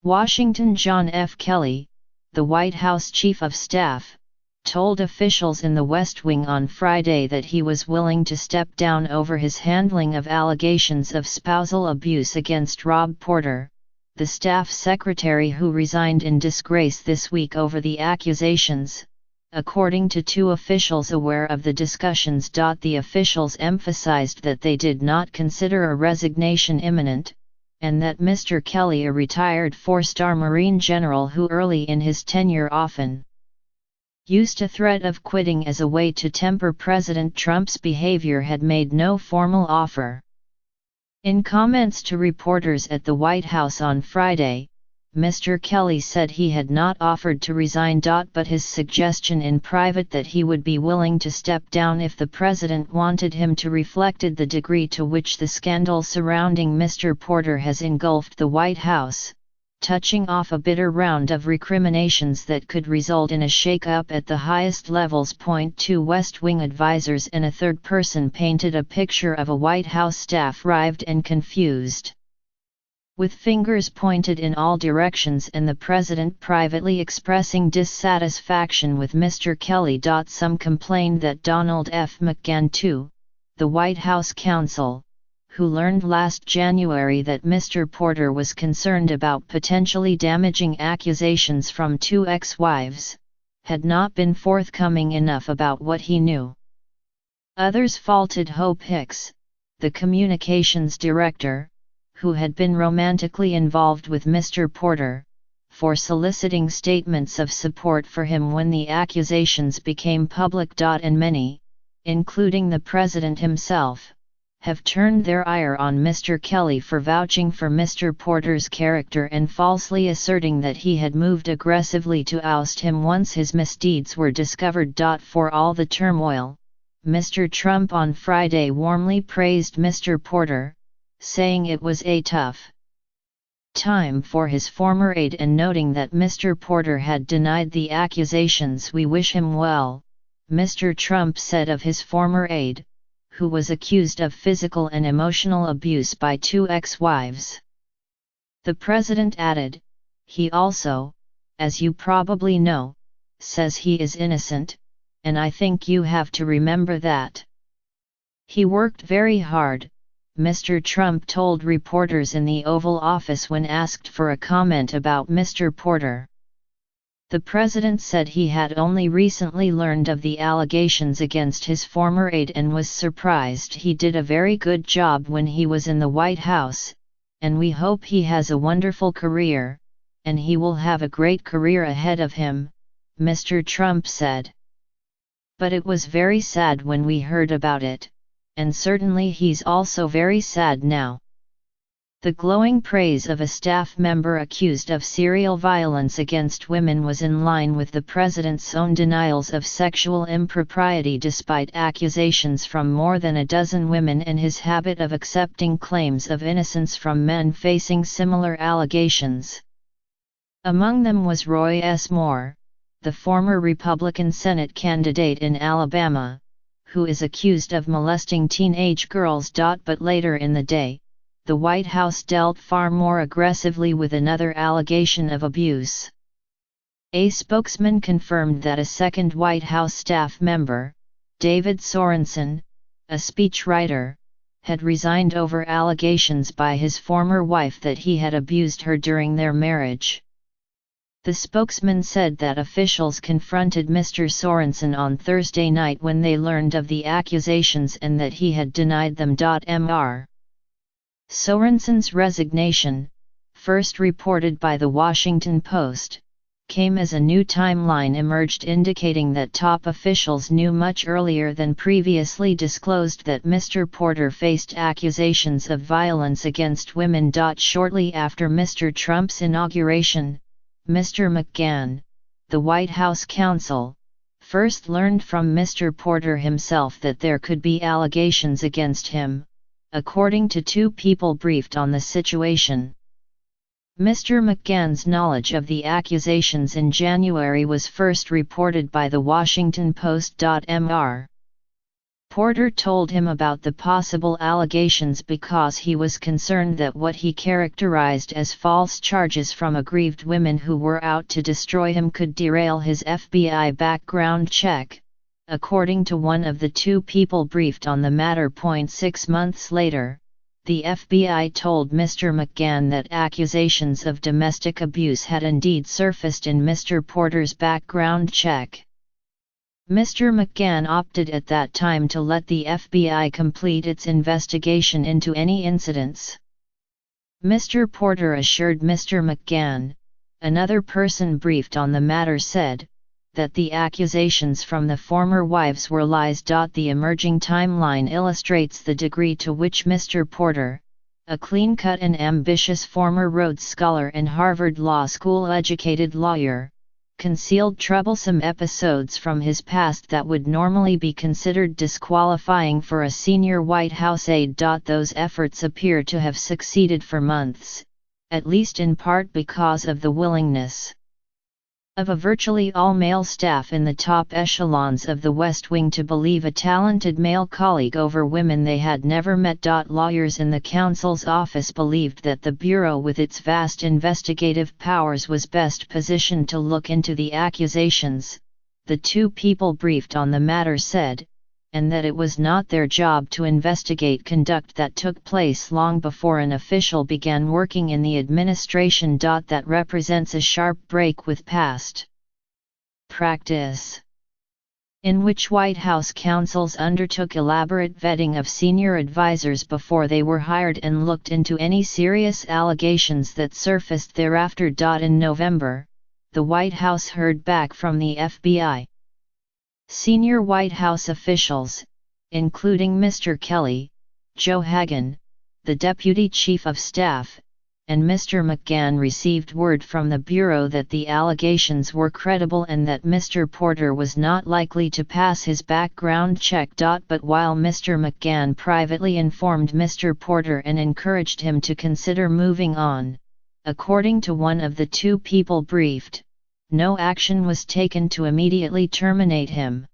Washington John F. Kelly, the White House Chief of Staff, told officials in the West Wing on Friday that he was willing to step down over his handling of allegations of spousal abuse against Rob Porter, the staff secretary who resigned in disgrace this week over the accusations, according to two officials aware of the discussions. The officials emphasized that they did not consider a resignation imminent, and that Mr. Kelly, a retired four-star Marine general who early in his tenure often used a threat of quitting as a way to temper President Trump's behavior, had made no formal offer. In comments to reporters at the White House on Friday, Mr. Kelly said he had not offered to resign. But his suggestion in private that he would be willing to step down if the president wanted him to reflected the degree to which the scandal surrounding Mr. Porter has engulfed the White House, touching off a bitter round of recriminations that could result in a shake-up at the highest levels. Two West Wing advisors and a third person painted a picture of a White House staff rived and confused, with fingers pointed in all directions, and the president privately expressing dissatisfaction with Mr. Kelly. Some complained that Donald F. McGahn too, the White House counsel, who learned last January that Mr. Porter was concerned about potentially damaging accusations from two ex-wives, had not been forthcoming enough about what he knew. Others faulted Hope Hicks, the communications director, who had been romantically involved with Mr. Porter, for soliciting statements of support for him when the accusations became public. And many, including the president himself, have turned their ire on Mr. Kelly for vouching for Mr. Porter's character and falsely asserting that he had moved aggressively to oust him once his misdeeds were discovered. For all the turmoil, Mr. Trump on Friday warmly praised Mr. Porter, saying it was a tough time for his former aide and noting that Mr. Porter had denied the accusations. "We wish him well," Mr. Trump said of his former aide, who was accused of physical and emotional abuse by two ex-wives. The president added, "He also, as you probably know, says he is innocent, and I think you have to remember that. He worked very hard," Mr. Trump told reporters in the Oval Office when asked for a comment about Mr. Porter. The president said he had only recently learned of the allegations against his former aide and was surprised. "He did a very good job when he was in the White House, and we hope he has a wonderful career, and he will have a great career ahead of him," Mr. Trump said. "But it was very sad when we heard about it, and certainly he's also very sad now." The glowing praise of a staff member accused of serial violence against women was in line with the president's own denials of sexual impropriety despite accusations from more than a dozen women and his habit of accepting claims of innocence from men facing similar allegations. Among them was Roy S. Moore, the former Republican Senate candidate in Alabama, who is accused of molesting teenage girls. But later in the day, the White House dealt far more aggressively with another allegation of abuse. A spokesman confirmed that a second White House staff member, David Sorensen, a speechwriter, had resigned over allegations by his former wife that he had abused her during their marriage. The spokesman said that officials confronted Mr. Sorensen on Thursday night when they learned of the accusations and that he had denied them. Mr. Sorensen's resignation, first reported by The Washington Post, came as a new timeline emerged indicating that top officials knew much earlier than previously disclosed that Mr. Porter faced accusations of violence against women. Shortly after Mr. Trump's inauguration, Mr. McGahn, the White House counsel, first learned from Mr. Porter himself that there could be allegations against him, according to two people briefed on the situation. Mr. McGahn's knowledge of the accusations in January was first reported by The Washington Post. Mr. Porter told him about the possible allegations because he was concerned that what he characterized as false charges from aggrieved women who were out to destroy him could derail his FBI background check, according to one of the two people briefed on the matter. 6 months later, the FBI told Mr. McGann that accusations of domestic abuse had indeed surfaced in Mr. Porter's background check. Mr. McGann opted at that time to let the FBI complete its investigation into any incidents. Mr. Porter assured Mr. McGann, another person briefed on the matter said, that the accusations from the former wives were lies. The emerging timeline illustrates the degree to which Mr. Porter, a clean-cut and ambitious former Rhodes Scholar and Harvard Law School-educated lawyer, concealed troublesome episodes from his past that would normally be considered disqualifying for a senior White House aide. Those efforts appear to have succeeded for months, at least in part because of the willingness of a virtually all-male staff in the top echelons of the West Wing to believe a talented male colleague over women they had never met. Lawyers in the counsel's office believed that the Bureau with its vast investigative powers was best positioned to look into the accusations, the two people briefed on the matter said, and that it was not their job to investigate conduct that took place long before an official began working in the administration. That represents a sharp break with past practice, in which White House counsels undertook elaborate vetting of senior advisors before they were hired and looked into any serious allegations that surfaced thereafter. In November, the White House heard back from the FBI. Senior White House officials, including Mr. Kelly, Joe Hagan, the Deputy Chief of Staff, and Mr. McGann received word from the Bureau that the allegations were credible and that Mr. Porter was not likely to pass his background check. But while Mr. McGann privately informed Mr. Porter and encouraged him to consider moving on, according to one of the two people briefed, no action was taken to immediately terminate him.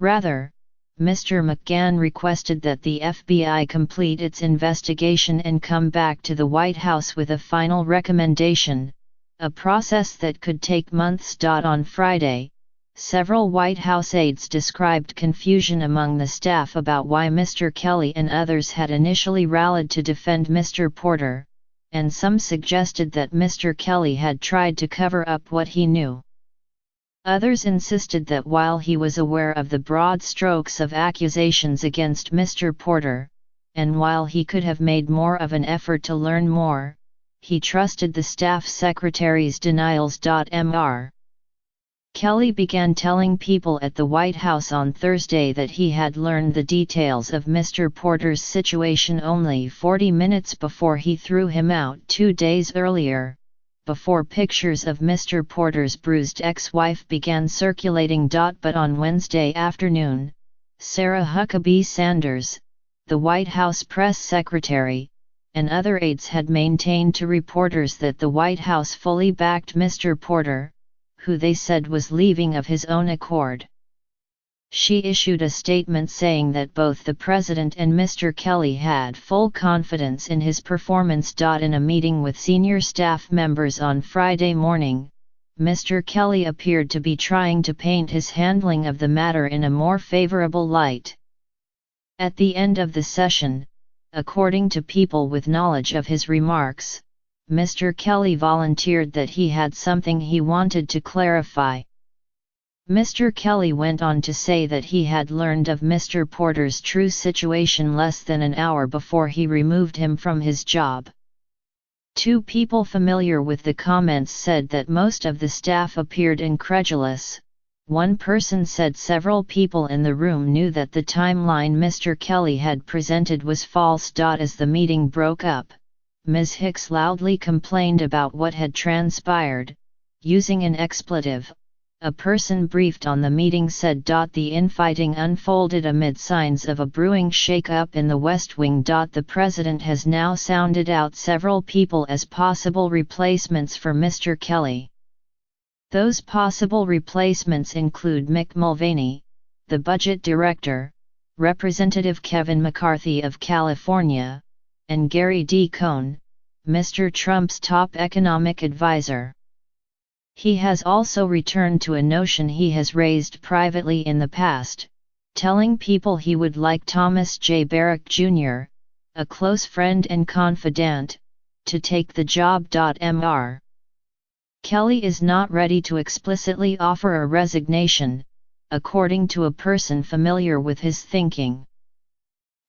Rather, Mr. McGann requested that the FBI complete its investigation and come back to the White House with a final recommendation, a process that could take months. On Friday, several White House aides described confusion among the staff about why Mr. Kelly and others had initially rallied to defend Mr. Porter, and some suggested that Mr. Kelly had tried to cover up what he knew. Others insisted that while he was aware of the broad strokes of accusations against Mr. Porter, and while he could have made more of an effort to learn more, he trusted the staff secretary's denials. Mr. Kelly began telling people at the White House on Thursday that he had learned the details of Mr. Porter's situation only 40 minutes before he threw him out 2 days earlier, before pictures of Mr. Porter's bruised ex-wife began circulating. But on Wednesday afternoon, Sarah Huckabee Sanders, the White House press secretary, and other aides had maintained to reporters that the White House fully backed Mr. Porter, who they said was leaving of his own accord. She issued a statement saying that both the President and Mr. Kelly had full confidence in his performance. In a meeting with senior staff members on Friday morning, Mr. Kelly appeared to be trying to paint his handling of the matter in a more favorable light. At the end of the session, according to people with knowledge of his remarks, Mr. Kelly volunteered that he had something he wanted to clarify. Mr. Kelly went on to say that he had learned of Mr. Porter's true situation less than an hour before he removed him from his job. Two people familiar with the comments said that most of the staff appeared incredulous. One person said several people in the room knew that the timeline Mr. Kelly had presented was false. As the meeting broke up, Ms. Hicks loudly complained about what had transpired, using an expletive. A person briefed on the meeting said the infighting unfolded amid signs of a brewing shake-up in the West Wing. The president has now sounded out several people as possible replacements for Mr. Kelly. Those possible replacements include Mick Mulvaney, the budget director, Representative Kevin McCarthy of California, and Gary D. Cohn, Mr. Trump's top economic advisor. He has also returned to a notion he has raised privately in the past, telling people he would like Thomas J. Barrack Jr., a close friend and confidant, to take the job. Mr. Kelly is not ready to explicitly offer a resignation, according to a person familiar with his thinking.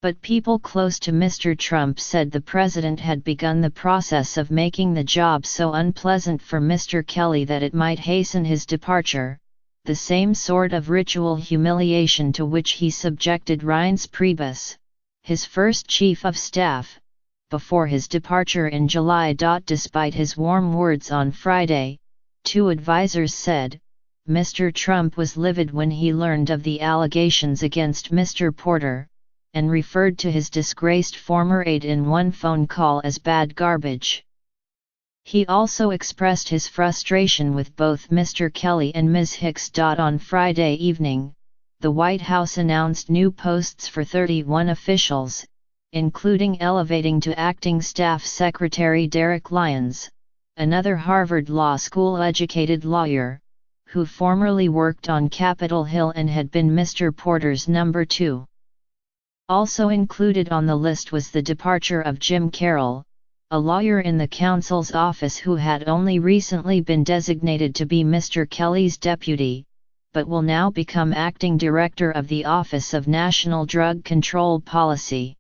But people close to Mr. Trump said the president had begun the process of making the job so unpleasant for Mr. Kelly that it might hasten his departure, the same sort of ritual humiliation to which he subjected Reince Priebus, his first chief of staff, before his departure in July. Despite his warm words on Friday, two advisers said, Mr. Trump was livid when he learned of the allegations against Mr. Porter, and referred to his disgraced former aide in one phone call as bad garbage. He also expressed his frustration with both Mr. Kelly and Ms. Hicks. On Friday evening, the White House announced new posts for 31 officials, including elevating to acting staff secretary Derek Lyons, another Harvard Law School-educated lawyer, who formerly worked on Capitol Hill and had been Mr. Porter's number 2. Also included on the list was the departure of Jim Carroll, a lawyer in the counsel's office who had only recently been designated to be Mr. Kelly's deputy, but will now become acting director of the Office of National Drug Control Policy.